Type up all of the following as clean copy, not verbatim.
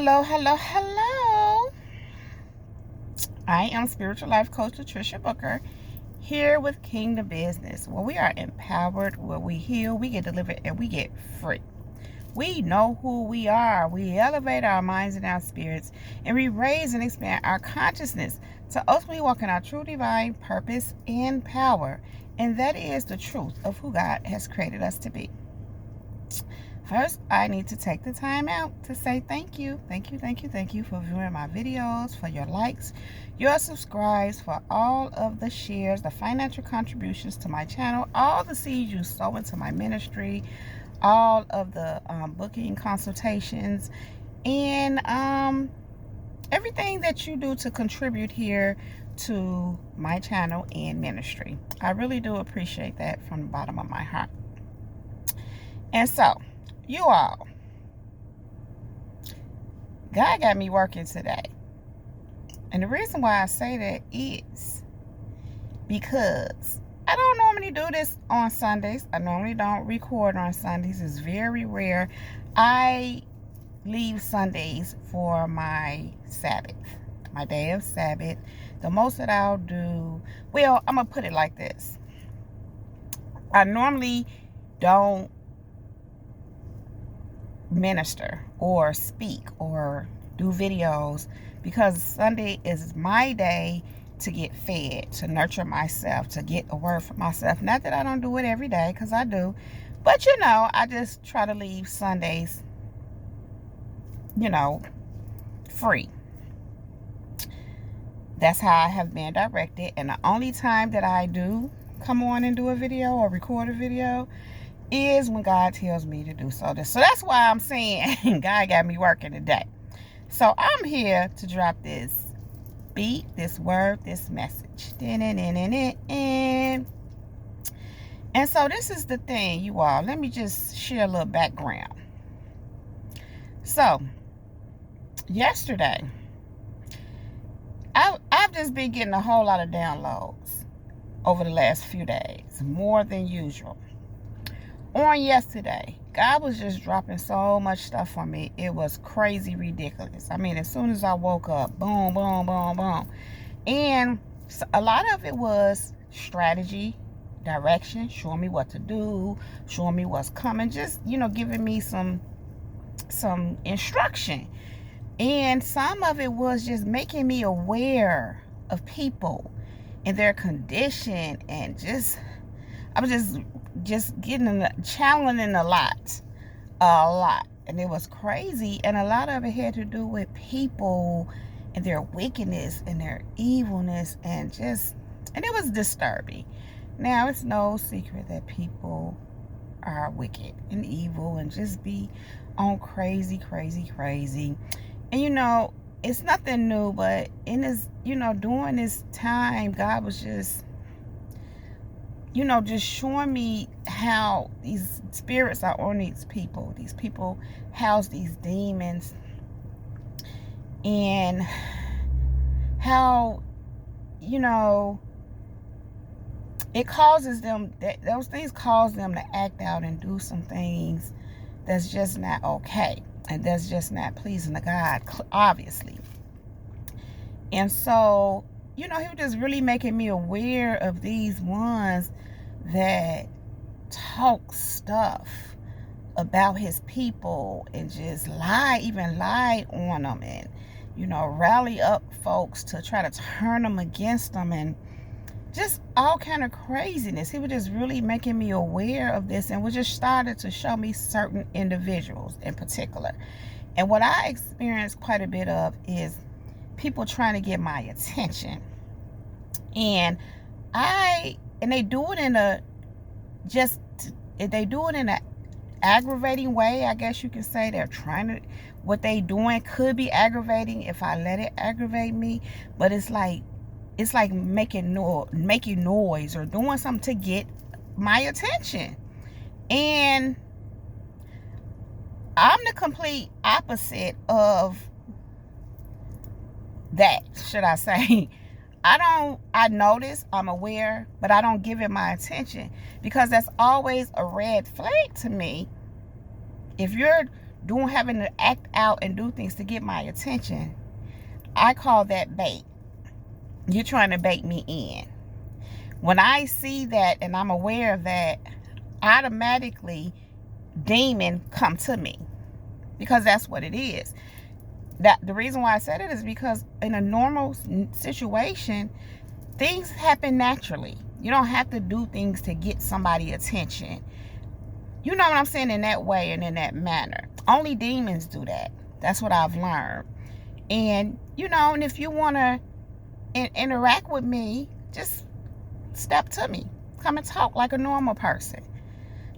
Hello, hello, hello. I am Spiritual Life Coach Patricia Booker, here with Kingdom Business, where we are empowered, where we heal, we get delivered, and we get free. We know who we are. We elevate our minds and our spirits, and we raise and expand our consciousness to ultimately walk in our true divine purpose and power. And that is the truth of who God has created us to be. First, I need to take the time out to say thank you. Thank you for viewing my videos, for your likes, your subscribes, for all of the shares, the financial contributions to my channel, all the seeds you sow into my ministry, all of the booking consultations, and everything that you do to contribute here to my channel and ministry. I really do appreciate that from the bottom of my heart. And so, you all, God got me working today. And the reason why I say that is because I don't normally do this on Sundays. I normally don't record on Sundays. It's very rare. I leave Sundays for my Sabbath, my day of Sabbath. The most that I'll do, well, I'm going to put it like this. I normally don't minister or speak or do videos because Sunday is my day to get fed, to nurture myself, to get a word for myself. Not that I don't do it every day, because I do, but I just try to leave Sundays free. That's how I have been directed. And the only time that I do come on and do a video or record a video is when God tells me to do so. So that's why I'm saying God got me working today. So I'm here to drop this beat, this word, this message. And so this is the thing, you all. Let me just share a little background. So yesterday, I've just been getting a whole lot of downloads over the last few days, more than usual. On yesterday, God was just dropping so much stuff on me. It was crazy ridiculous. I mean, as soon as I woke up, boom, boom, boom, boom. And a lot of it was strategy, direction, showing me what to do, showing me what's coming, just, giving me some instruction. And some of it was just making me aware of people and their condition, and I was just getting challenging a lot, and it was crazy. And a lot of it had to do with people and their wickedness and their evilness, and it was disturbing. Now, it's no secret that people are wicked and evil and just be on crazy. And it's nothing new, but in this, during this time, God was just showing me how these spirits are on these people. These people house these demons, and how, it causes them, those things cause them to act out and do some things that's just not okay. And that's just not pleasing to God, obviously. And so, he was just really making me aware of these ones that talk stuff about his people and just lie on them, and rally up folks to try to turn them against them, and just all kind of craziness. He was just really making me aware of this, and was just started to show me certain individuals in particular. And what I experienced quite a bit of is people trying to get my attention. And they do it in an aggravating way, I guess you could say. They're trying to, what they doing could be aggravating if I let it aggravate me, but it's like making noise or doing something to get my attention. And I'm the complete opposite of that, should I say. I notice, I'm aware, but I don't give it my attention, because that's always a red flag to me. If you're having to act out and do things to get my attention, I call that bait. You're trying to bait me in. When I see that and I'm aware of that, automatically demon come to me, because that's what it is. That the reason why I said it is because in a normal situation, things happen naturally. You don't have to do things to get somebody's attention. You know what I'm saying? In that way and in that manner. Only demons do that. That's what I've learned. And, you know, and if you want to interact with me, just step to me. Come and talk like a normal person.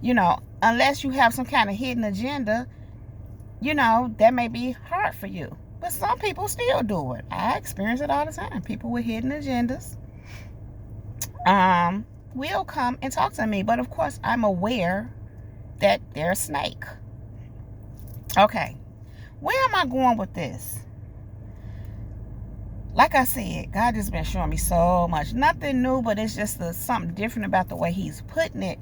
You know, unless you have some kind of hidden agenda, you know, that may be hard for you. But some people still do it. I experience it all the time. People with hidden agendas will come and talk to me. But of course, I'm aware that they're a snake. Okay, where am I going with this? Like I said, God has been showing me so much. Nothing new, but it's just something different about the way he's putting it.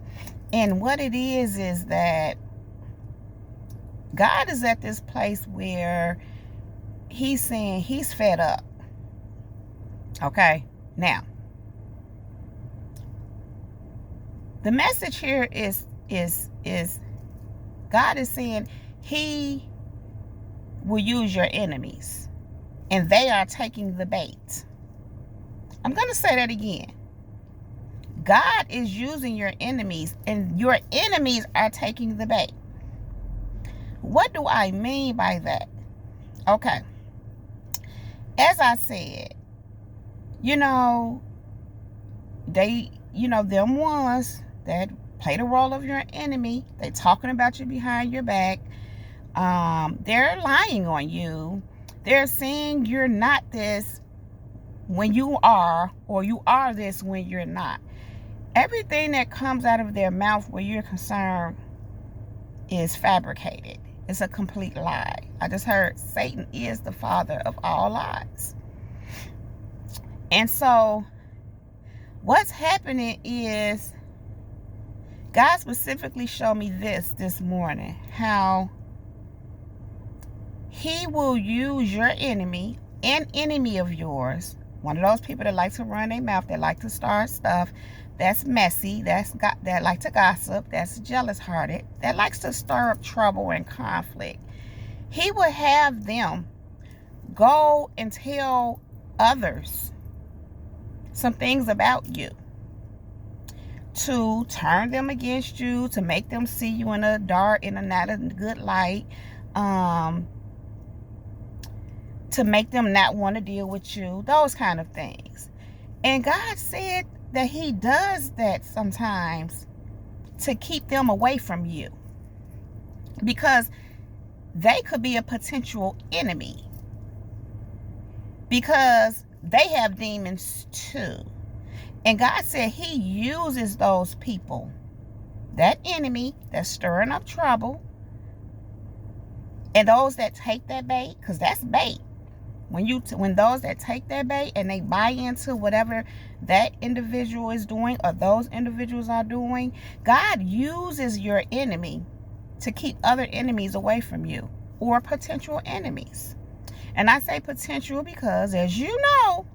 And what it is that God is at this place where he's saying he's fed up. Okay, now, the message here is God is saying he will use your enemies, and they are taking the bait. I'm going to say that again. God is using your enemies, and your enemies are taking the bait. What do I mean by that? Okay. As I said, you know, them ones that play the role of your enemy, they talking about you behind your back. They're lying on you. They're saying you're not this when you are, or you are this when you're not. Everything that comes out of their mouth where you're concerned is fabricated. It's a complete lie. I just heard Satan is the father of all lies. And so what's happening is God specifically showed me this morning, how he will use your enemy, an enemy of yours, one of those people that like to run their mouth, that like to start stuff, that's messy, that like to gossip, that's jealous-hearted, that likes to stir up trouble and conflict. He will have them go and tell others some things about you, to turn them against you, to make them see you in a not a good light, to make them not want to deal with you, those kind of things. And God said that he does that sometimes to keep them away from you, because they could be a potential enemy, because they have demons too. And God said he uses those people, that enemy that's stirring up trouble, and those that take that bait, because that's bait. When those that take that bait and they buy into whatever that individual is doing, or those individuals are doing, God uses your enemy to keep other enemies away from you, or potential enemies. And I say potential because, as you know,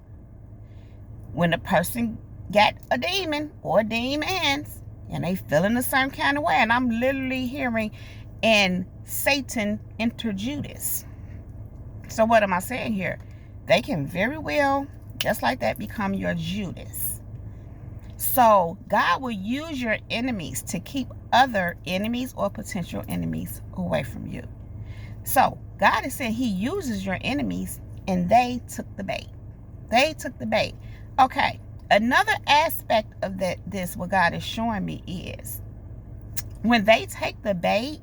when a person got a demon or demons and they feeling a certain kind of way, and I'm literally hearing, and Satan entered Judas. So what am I saying here? They can very well, just like that, become your Judas. So God will use your enemies to keep other enemies or potential enemies away from you. So God is saying he uses your enemies, and they took the bait. They took the bait. Okay. Another aspect of this, what God is showing me, is when they take the bait,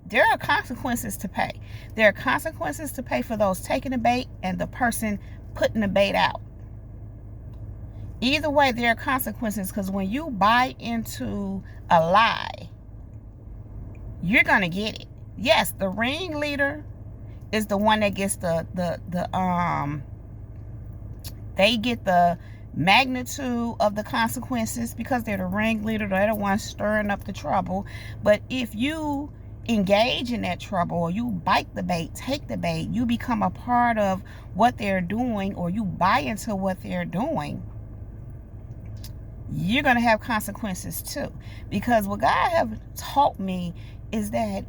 there are consequences to pay. There are consequences to pay for those taking the bait and the person putting the bait out. Either way, there are consequences, because when you buy into a lie, you're going to get it. Yes, the ringleader is the one that gets they get the magnitude of the consequences because they're the ringleader, they're the ones stirring up the trouble. But if you engage in that trouble, or you bite the bait, take the bait, you become a part of what they're doing, or you buy into what they're doing, you're going to have consequences too. Because what God have taught me is that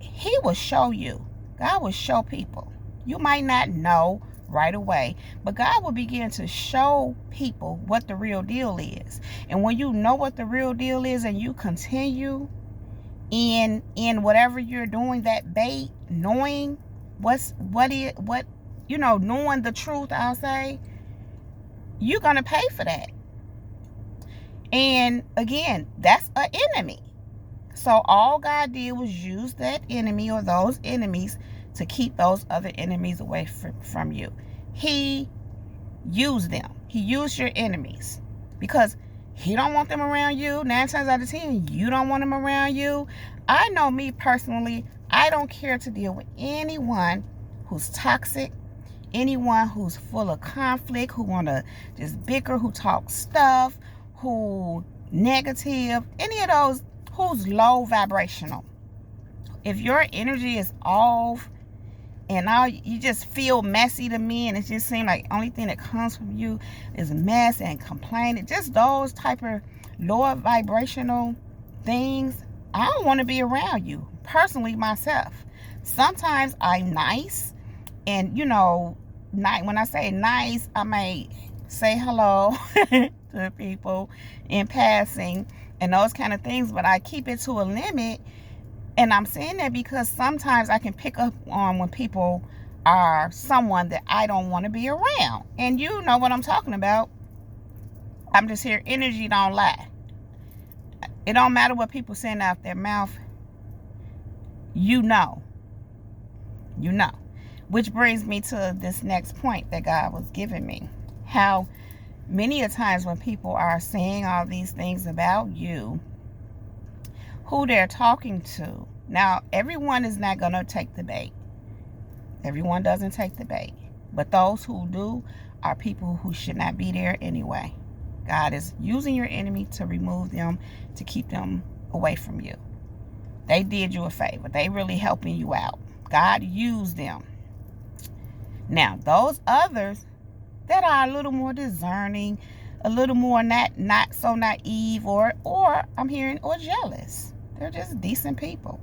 he will show you. God will show people. You might not know right away, but God will begin to show people what the real deal is. And when you know what the real deal is, and you continue in whatever you're doing, that bait, knowing knowing the truth, I'll say, you're gonna pay for that. And again, that's an enemy. So all God did was use that enemy, or those enemies, to keep those other enemies away from you. He used them. He used your enemies because he don't want them around you. 9 times out of 10, you don't want them around you. I know me personally, I don't care to deal with anyone who's toxic, anyone who's full of conflict, who want to just bicker, who talk stuff, who negative, any of those who's low vibrational. If your energy is off and now you just feel messy to me, and it just seems like only thing that comes from you is mess and complaining, just those type of lower vibrational things, I don't want to be around you, personally, myself. Sometimes I'm nice, and when I say nice, I may say hello to people in passing and those kind of things, but I keep it to a limit. And I'm saying that because sometimes I can pick up on when people are someone that I don't want to be around. And you know what I'm talking about. I'm just here. Energy don't lie. It don't matter what people send out their mouth. You know. Which brings me to this next point that God was giving me. How many a times when people are saying all these things about you, who they're talking to. Now, everyone is not going to take the bait. Everyone doesn't take the bait. But those who do are people who should not be there anyway. God is using your enemy to remove them, to keep them away from you. They did you a favor. They really helping you out. God used them. Now, those others that are a little more discerning, a little more not so naive, or I'm hearing, or jealous. They're just decent people.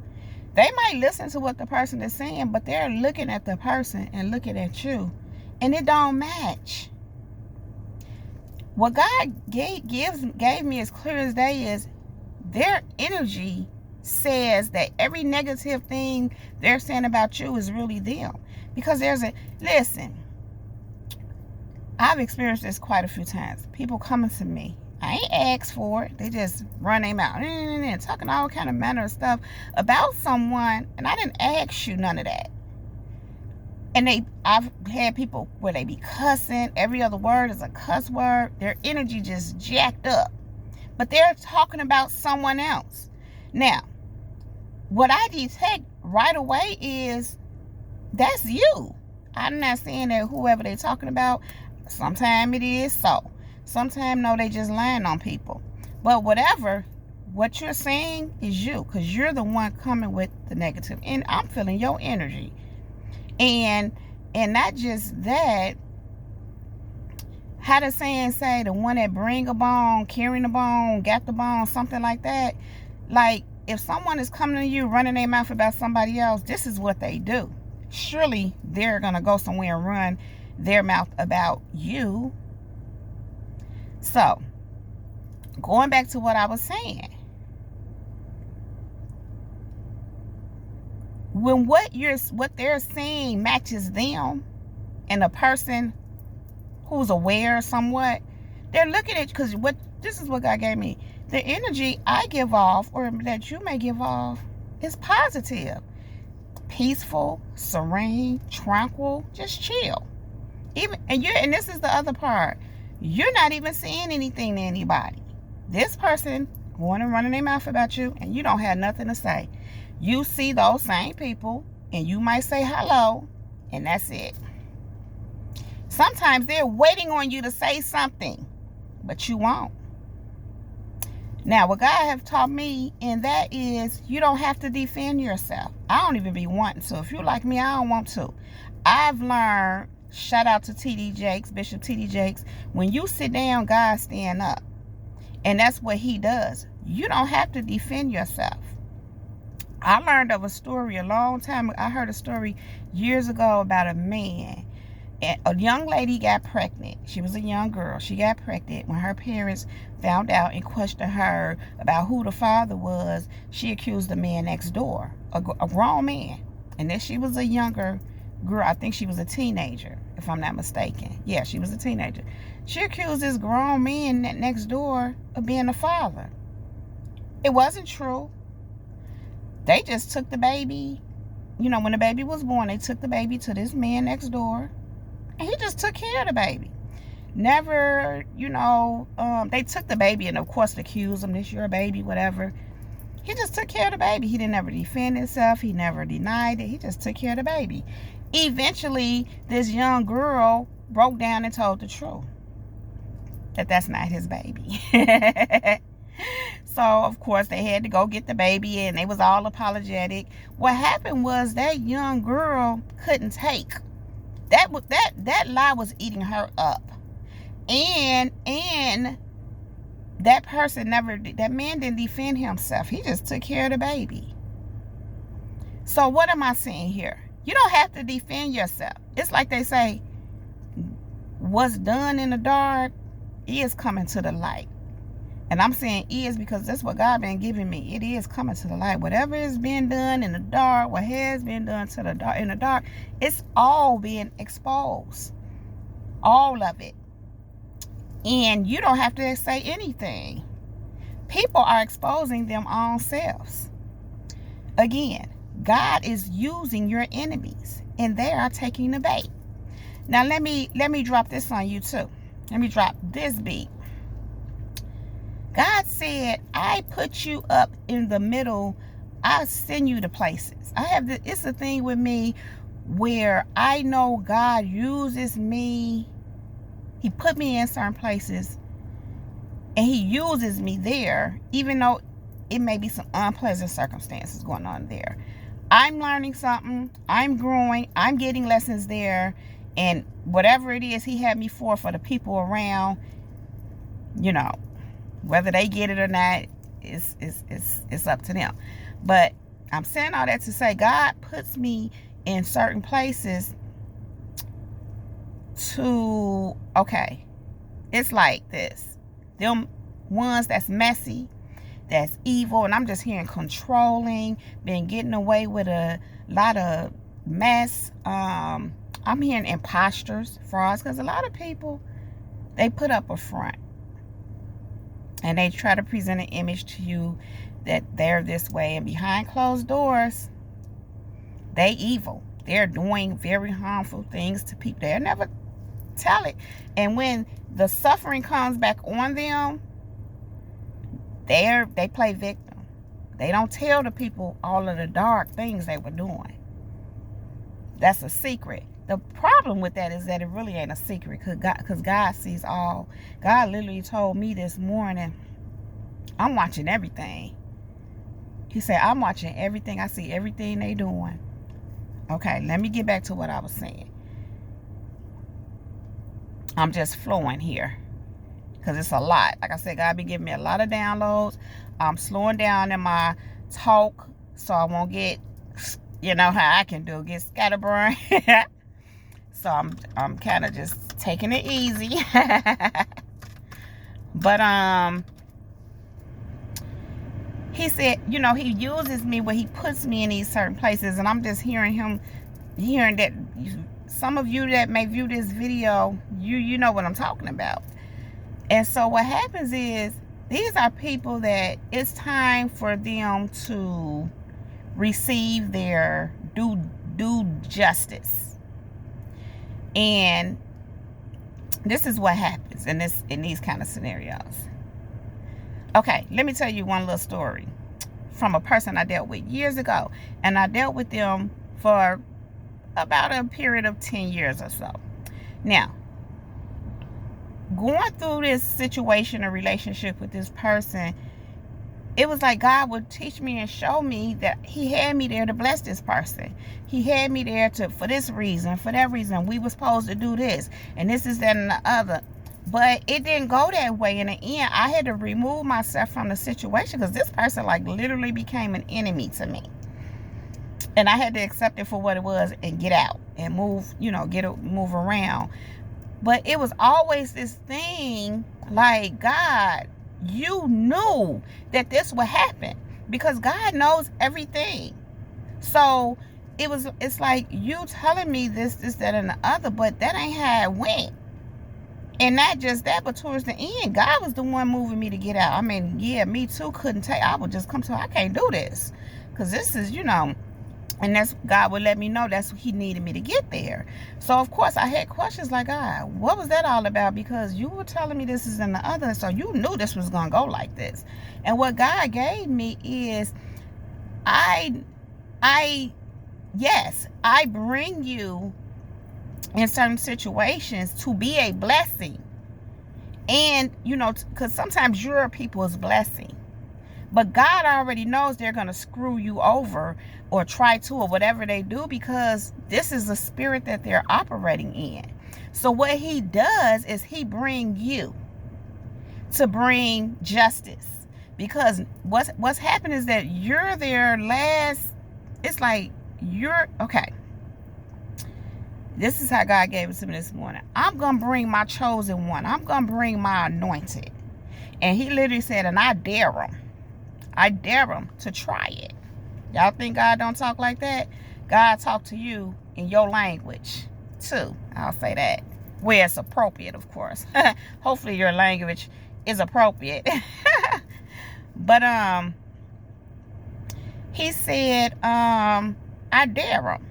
They might listen to what the person is saying, but they're looking at the person and looking at you, and it don't match. What God gave me as clear as day is their energy says that every negative thing they're saying about you is really them. Because listen, I've experienced this quite a few times. People coming to me. I ain't asked for it. They just run their mouth and talking all kind of manner of stuff about someone, and I didn't ask you none of that. And I've had people where they be cussing. Every other word is a cuss word. Their energy just jacked up. But they're talking about someone else. Now, what I detect right away is that's you. I'm not saying that whoever they're talking about, sometimes it is so. Sometimes, no, they just lying on people. But whatever, what you're saying is you, because you're the one coming with the negative. And I'm feeling your energy. And not just that, how the saying say, the one that bring a bone, carrying the bone, got the bone, something like that. Like, if someone is coming to you running their mouth about somebody else, this is what they do. Surely they're going to go somewhere and run their mouth about you. So, going back to what I was saying. When what they're saying matches them, and a person who's aware somewhat, they're looking at you, because this is what God gave me. The energy I give off, or that you may give off, is positive, peaceful, serene, tranquil, just chill. And this is the other part. You're not even saying anything to anybody. This person going and running their mouth about you, and you don't have nothing to say. You see those same people, and you might say hello, and that's it. Sometimes they're waiting on you to say something, but you won't. Now, what God have taught me, and that is, you don't have to defend yourself. I don't even be wanting to. If you like me, I don't want to. I've learned, shout out to T.D. Jakes, Bishop T.D. Jakes, when you sit down, God stand up. And that's what he does. You don't have to defend yourself. I learned of a story a long time ago. I heard a story years ago about a man. And a young lady got pregnant. She was a young girl. She got pregnant. When her parents found out and questioned her about who the father was, she accused the man next door, a grown man. And then she was a younger girl. I think she was a teenager, if I'm not mistaken. Yeah, she was a teenager. She accused this grown man next door of being the father. It wasn't true. They just took the baby. You know, when the baby was born, they took the baby to this man next door. And he just took care of the baby. Never, they took the baby and, of course, accused him, this your baby, whatever. He just took care of the baby. He didn't ever defend himself. He never denied it. He just took care of the baby. Eventually, this young girl broke down and told the truth. That's not his baby. So, of course, they had to go get the baby, and they was all apologetic. What happened was that young girl couldn't take. That lie was eating her up. And that man didn't defend himself. He just took care of the baby. So what am I saying here? You don't have to defend yourself. It's like they say, what's done in the dark is coming to the light. And I'm saying is because that's what God been giving me. It is coming to the light. Whatever is being done in the dark, what has been done in the dark, it's all being exposed. All of it. And you don't have to say anything. People are exposing them own selves. Again, God is using your enemies, and they are taking the bait. Now let me drop this on you too. Let me drop this beat. God said, I put you up in the middle. I send you to places. It's a thing with me where I know God uses me. He put me in certain places, and he uses me there, even though it may be some unpleasant circumstances going on there. I'm learning something. I'm growing. I'm getting lessons there. And whatever it is he had me for the people around, whether they get it or not, it's up to them. But I'm saying all that to say God puts me in certain places it's like this. Them ones that's messy, that's evil, and I'm just hearing controlling, been getting away with a lot of mess. I'm hearing imposters, frauds, because a lot of people, they put up a front. And they try to present an image to you that they're this way. And behind closed doors, they evil. They're doing very harmful things to people. They'll never tell it. And when the suffering comes back on them, they play victim. They don't tell the people all of the dark things they were doing. That's a secret. The problem with that is that it really ain't a secret because God sees all. God literally told me this morning, I'm watching everything. He said, I'm watching everything. I see everything they doing. Okay, let me get back to what I was saying. I'm just flowing here because it's a lot. Like I said, God been giving me a lot of downloads. I'm slowing down in my talk so I won't get, how I can do, get scatterbrained. So I'm kind of just taking it easy. But he said, he uses me where he puts me in these certain places, and I'm just hearing that some of you that may view this video, you know what I'm talking about. And so what happens is these are people that it's time for them to receive their due justice. And this is what happens in these kind of scenarios. Okay, let me tell you one little story from a person I dealt with years ago. And I dealt with them for about a period of 10 years or so. Now, going through this situation or relationship with this person, it was like God would teach me and show me that he had me there to bless this person. He had me there for this reason, for that reason. We were supposed to do this, and this is that and the other. But it didn't go that way. In the end, I had to remove myself from the situation because this person like literally became an enemy to me. And I had to accept it for what it was and get out and move, move around. But it was always this thing like, God, you knew that this would happen because God knows everything. So it's like you telling me this, that, and the other, but that ain't how it went. And not just that, but towards the end, God was the one moving me to get out. I mean, yeah, me too couldn't take. I would just come to, I can't do this. Because this is, and that's, God would let me know that's what he needed me to get there. So, of course, I had questions like, God, what was that all about? Because you were telling me this is and the other. So you knew this was going to go like this. And what God gave me is, yes, I bring you in certain situations to be a blessing. And, because sometimes you're people's blessing. But God already knows they're going to screw you over or try to, or whatever they do, because this is the spirit that they're operating in. So what he does is he bring you to bring justice. Because what's happened is that you're their last, it's like okay. This is how God gave it to me this morning. I'm going to bring my chosen one. I'm going to bring my anointed. And he literally said, and I dare him. I dare him to try it. Y'all think God don't talk like that? God talk to you in your language too. I'll say that. Where it's appropriate, of course. Hopefully your language is appropriate. But he said, I dare him.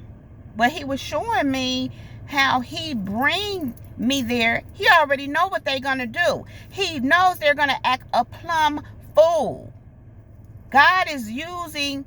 But he was showing me how he bring me there. He already know what they're going to do. He knows they're going to act a plumb fool. God is using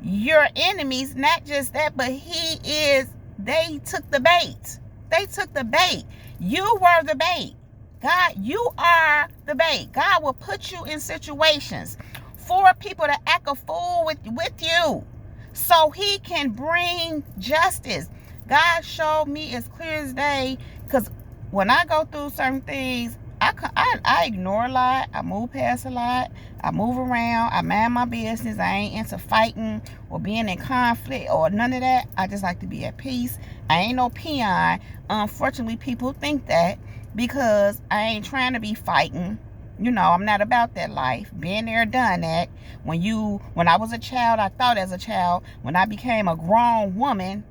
your enemies, not just that, but they took the bait. They took the bait. You were the bait. God, you are the bait. God will put you in situations for people to act a fool with you, so he can bring justice. God showed me as clear as day, because when I go through certain things, I ignore a lot. I move past a lot. I move around. I mind my business. I ain't into fighting or being in conflict or none of that. I just like to be at peace. I ain't no peon. Unfortunately, people think that because I ain't trying to be fighting. I'm not about that life. Been there, done that. When I was a child, I thought as a child. When I became a grown woman,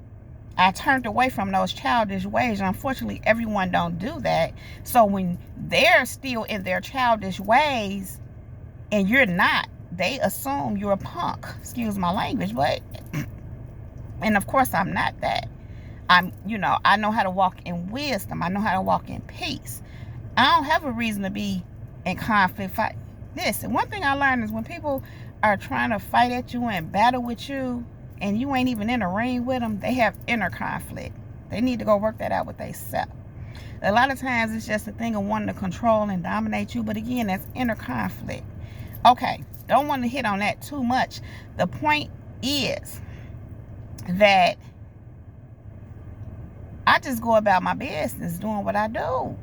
I turned away from those childish ways. Unfortunately, everyone don't do that. So when they're still in their childish ways and you're not, they assume you're a punk. Excuse my language, but and of course I'm not that. I know how to walk in wisdom. I know how to walk in peace. I don't have a reason to be in conflict. Listen, one thing I learned is when people are trying to fight at you and battle with you, and you ain't even in a ring with them, they have inner conflict. They need to go work that out with themselves. A lot of times it's just a thing of wanting to control and dominate you, but again, that's inner conflict. Okay, don't want to hit on that too much. The point is that I just go about my business doing what I do.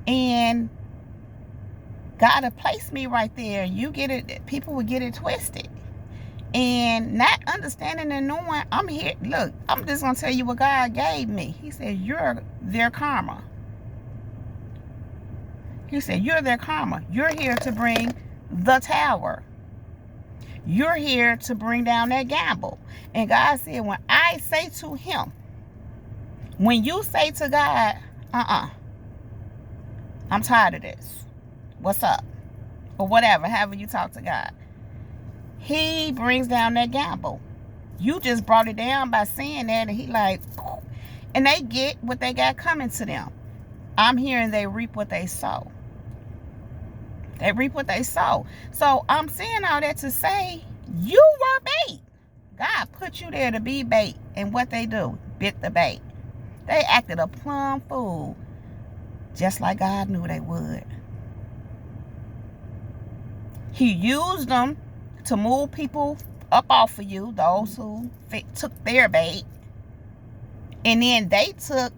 And God have placed me right there. You get it, people will get it twisted. And not understanding and knowing, I'm here. Look, I'm just going to tell you what God gave me. He said, you're their karma. He said, you're their karma. You're here to bring the tower. You're here to bring down that gamble. And God said, when I say to him, when you say to God, I'm tired of this. What's up? Or whatever, however you talk to God. He brings down that gamble. You just brought it down by saying that, and he like, and they get what they got coming to them. I'm hearing they reap what they sow. They reap what they sow. So I'm saying all that to say, you were bait. God put you there to be bait, and what they do, bit the bait. They acted a plumb fool. just like God knew they would. He used them to move people up off of you, those who took their bait. And then they took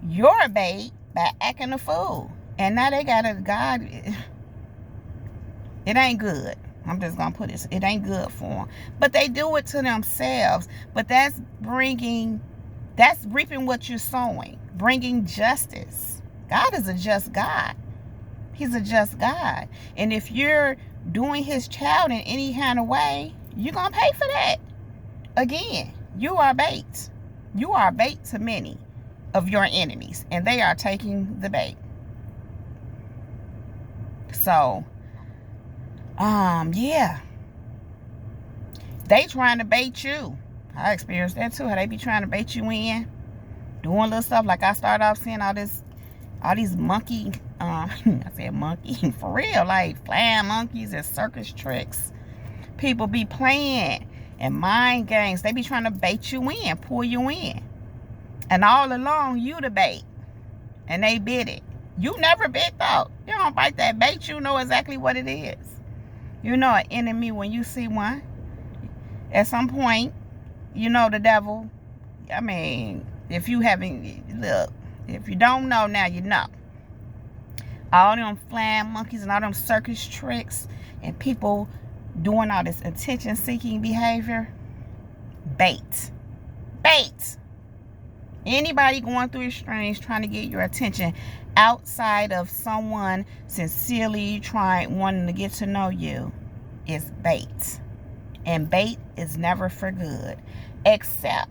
your bait by acting a fool. And now they got a God. It ain't good. I'm just going to put it ain't good for them. But they do it to themselves. But that's reaping what you're sowing. Bringing justice. God is a just God. He's a just God. And if you're doing his child in any kind of way, you're going to pay for that. Again, you are bait. You are bait to many of your enemies. And they are taking the bait. So, yeah. They trying to bait you. I experienced that too. How they be trying to bait you in. Doing little stuff. Like I started off seeing all these monkey, I said monkey, for real, like flying monkeys and circus tricks. People be playing and mind games. They be trying to bait you in, pull you in. And all along, you the bait. And they bit it. You never bit though. You don't bite that bait. You know exactly what it is. You know an enemy when you see one. At some point, you know the devil. I mean, if you don't know now, you know. All them flying monkeys and all them circus tricks and people doing all this attention-seeking behavior. Bait. Bait. Anybody going through extremes trying to get your attention outside of someone sincerely wanting to get to know you is bait. And bait is never for good. Except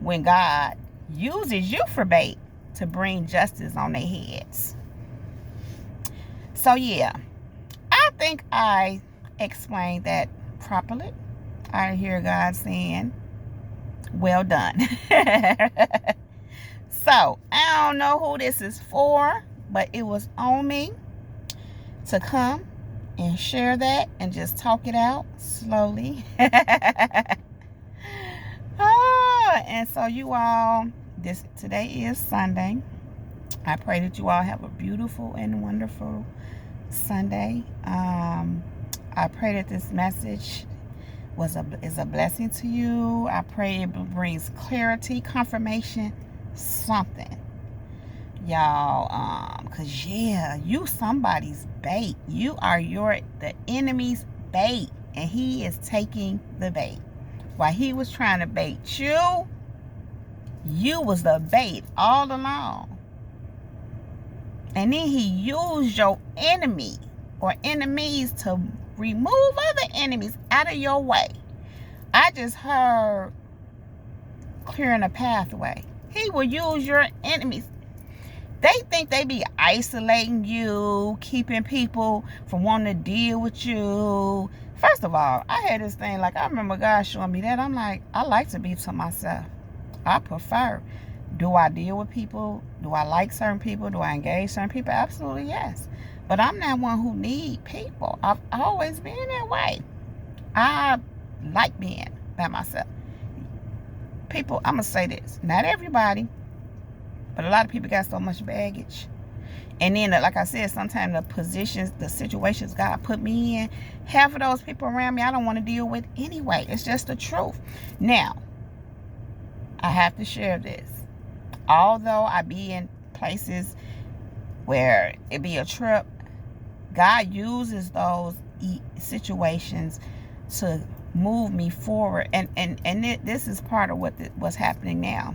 when God uses you for bait to bring justice on their heads. So yeah, I think I explained that properly. I hear God saying, well done. So, I don't know who this is for, but it was on me to come and share that and just talk it out slowly. And so you all, today is Sunday. I pray that you all have a beautiful and wonderful Sunday. I pray that this message is a blessing to you. I pray it brings clarity, confirmation, something, y'all. Cause yeah, you somebody's bait. You are the enemy's bait, and he is taking the bait. While he was trying to bait you was the bait all along. And then he used your enemy or enemies to remove other enemies out of your way. I just heard clearing a pathway. He will use your enemies. They think they be isolating you, keeping people from wanting to deal with you. First of all, I had this thing, like I remember God showing me that. I'm like, I like to be to myself. I prefer. Do I deal with people? Do I like certain people? Do I engage certain people? Absolutely yes. But I'm not one who need people. I've always been that way. I like being by myself. People, I'm going to say this. Not everybody, but a lot of people got so much baggage. And then, like I said, sometimes the situations God put me in, half of those people around me I don't want to deal with anyway. It's just the truth. Now, I have to share this. Although I be in places where it be a trip, God uses those situations to move me forward. And this is part of what's happening now.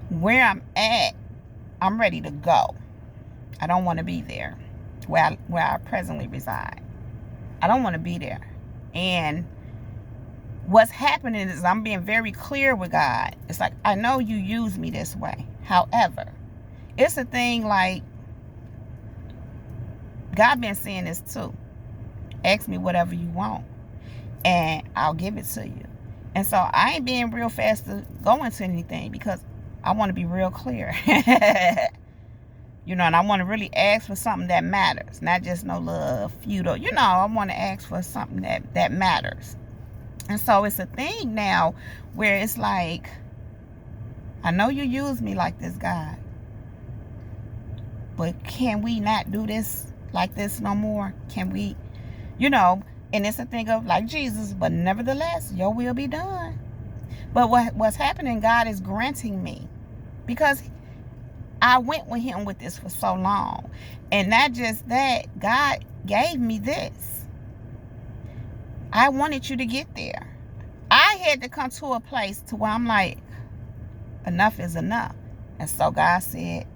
Where I'm at, I'm ready to go. I don't want to be there where I presently reside. I don't want to be there. And what's happening is I'm being very clear with God. It's like, I know you use me this way. However, it's a thing like, God been saying this too. Ask me whatever you want, and I'll give it to you. And so I ain't being real fast to go into anything because I want to be real clear. And I want to really ask for something that matters. Not just no little feudal. I want to ask for something that matters. And so it's a thing now where it's like, I know you use me like this, God. But can we not do this like this no more? Can we, you know, and it's a thing of like Jesus, but nevertheless, your will be done. But what's happening, God is granting me, because I went with him with this for so long. And not just that, God gave me this. I wanted you to get there. I had to come to a place to where I'm like, enough is enough. And so God said,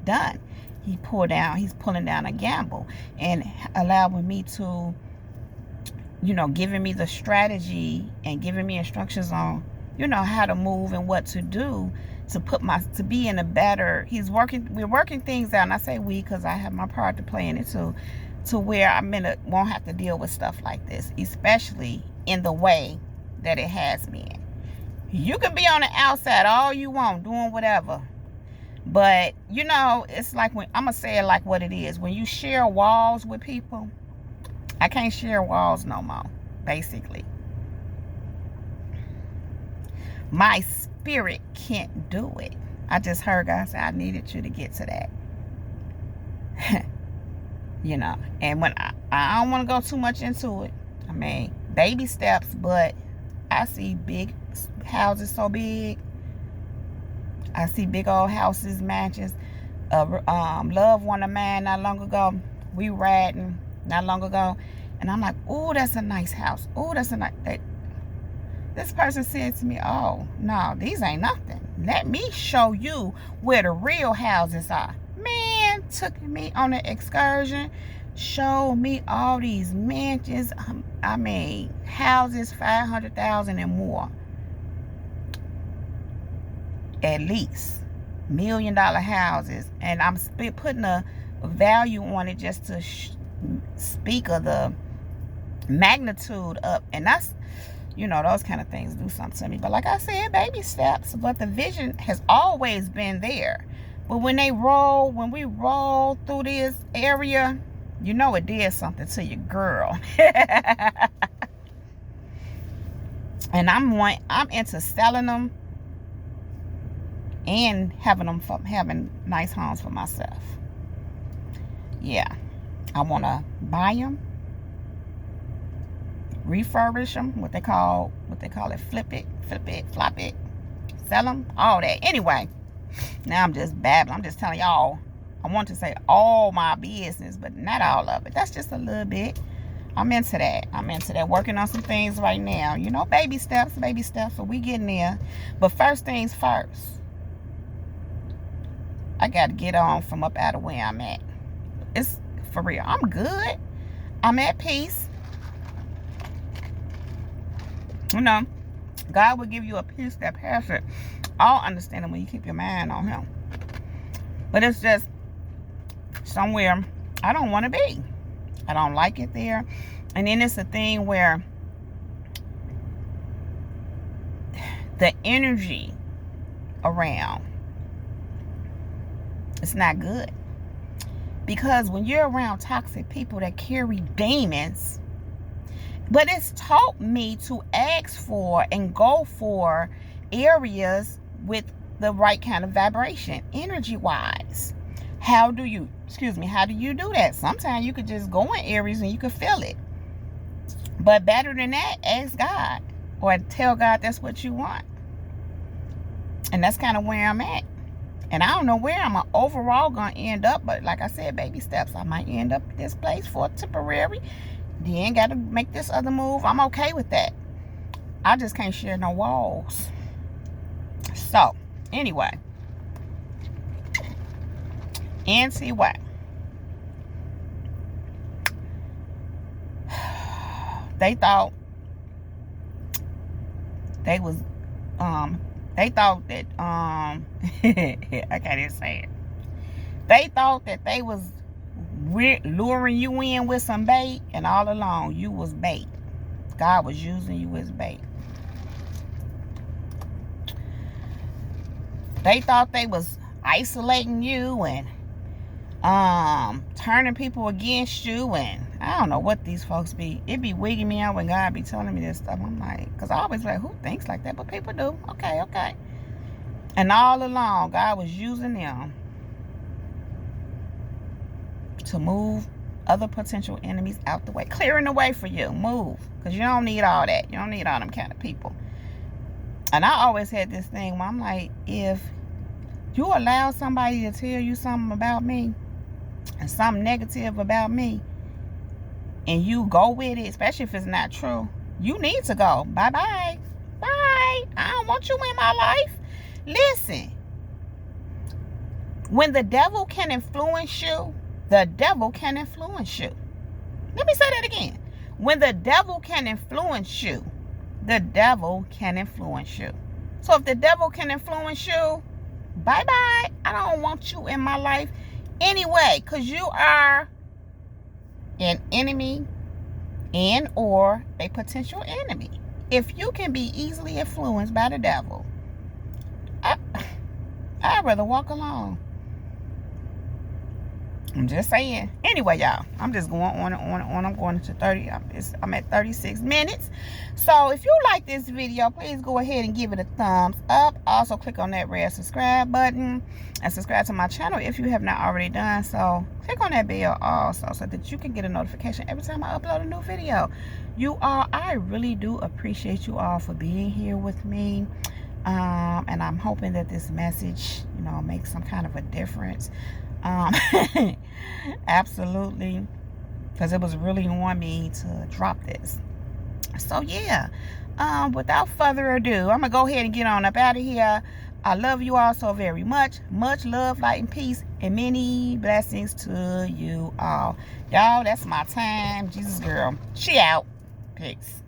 done. He's pulling down a gamble and allowing me to, giving me the strategy and giving me instructions on, how to move and what to do to be in a better, we're working things out. And I say we, because I have my part to play in it too, to where won't have to deal with stuff like this, especially in the way that it has been. You can be on the outside all you want, doing whatever. But, it's like I'm going to say it like what it is. When you share walls with people, I can't share walls no more, basically. My spirit can't do it. I just heard God say, I needed you to get to that. And when I don't want to go too much into it. I mean, baby steps, but I see big houses so big. I see big old houses, mansions. Loved one of mine not long ago. We riding not long ago. And I'm like, oh, that's a nice house. Oh, that's a nice... This person said to me, oh, no, these ain't nothing. Let me show you where the real houses are. Man, took me on an excursion. Showed me all these mansions. I mean, houses, 500,000 and more. At least $1 million houses. And I'm putting a value on it just to speak of the magnitude up. And that's, those kind of things do something to me. But like I said, baby steps. But the vision has always been there. But when we roll through this area, it did something to your girl. And I'm into selling them and having nice homes for myself. Yeah, I want to buy them, refurbish them, what they call it, flip it, flop it, sell them, all that. Anyway, now I'm just babbling. I'm just telling y'all. I want to say all my business, but not all of it. That's just a little bit. I'm into that. Working on some things right now. Baby steps. So we getting there. But first things first. I got to get on from up out of where I'm at. It's for real. I'm good. I'm at peace. God will give you a peace that passes all understanding when you keep your mind on him. But it's just somewhere I don't want to be. I don't like it there. And then it's a thing where the energy around, it's not good. Because when you're around toxic people that carry demons, but it's taught me to ask for and go for areas with the right kind of vibration, energy-wise. How do you do that? Sometimes you could just go in areas and you could feel it. But better than that, ask God. Or tell God that's what you want. And that's kind of where I'm at. And I don't know where I'm overall going to end up. But like I said, baby steps. I might end up at this place for temporary. Then got to make this other move. I'm okay with that. I just can't share no walls. So, anyway. NCY. They thought they was they thought that I can't even say it. They thought that they was luring you in with some bait, and all along you was bait. God was using you as bait. They thought they was isolating you and turning people against you, and I don't know what these folks be. It be wigging me out when God be telling me this stuff. I'm like, because I always like, who thinks like that? But people do. Okay. And all along, God was using them to move other potential enemies out the way. Clearing the way for you. Move. Because you don't need all that. You don't need all them kind of people. And I always had this thing where I'm like, if you allow somebody to tell you something about me, and something negative about me, and you go with it, especially if it's not true, you need to go. Bye-bye. Bye. I don't want you in my life. Listen. When the devil can influence you, the devil can influence you. Let me say that again. When the devil can influence you, the devil can influence you. So if the devil can influence you, bye-bye. I don't want you in my life anyway, because you are an enemy and or a potential enemy. If you can be easily influenced by the devil, I'd rather walk alone. I'm just saying. Anyway, y'all, I'm just going on and on and on. I'm going into 30. I'm at 36 minutes. So if you like this video, please go ahead and give it a thumbs up. Also, click on that red subscribe button and subscribe to my channel if you have not already done so. Click on that bell also so that you can get a notification every time I upload a new video. You all, I really do appreciate you all for being here with me. And I'm hoping that this message, makes some kind of a difference. Absolutely, because it was really on me to drop this. So yeah, without further ado, I'm gonna go ahead and get on up out of here. I love you all so very much. Much love, light, and peace, and many blessings to you all. Y'all, that's my time. Jesus girl, she out. Peace.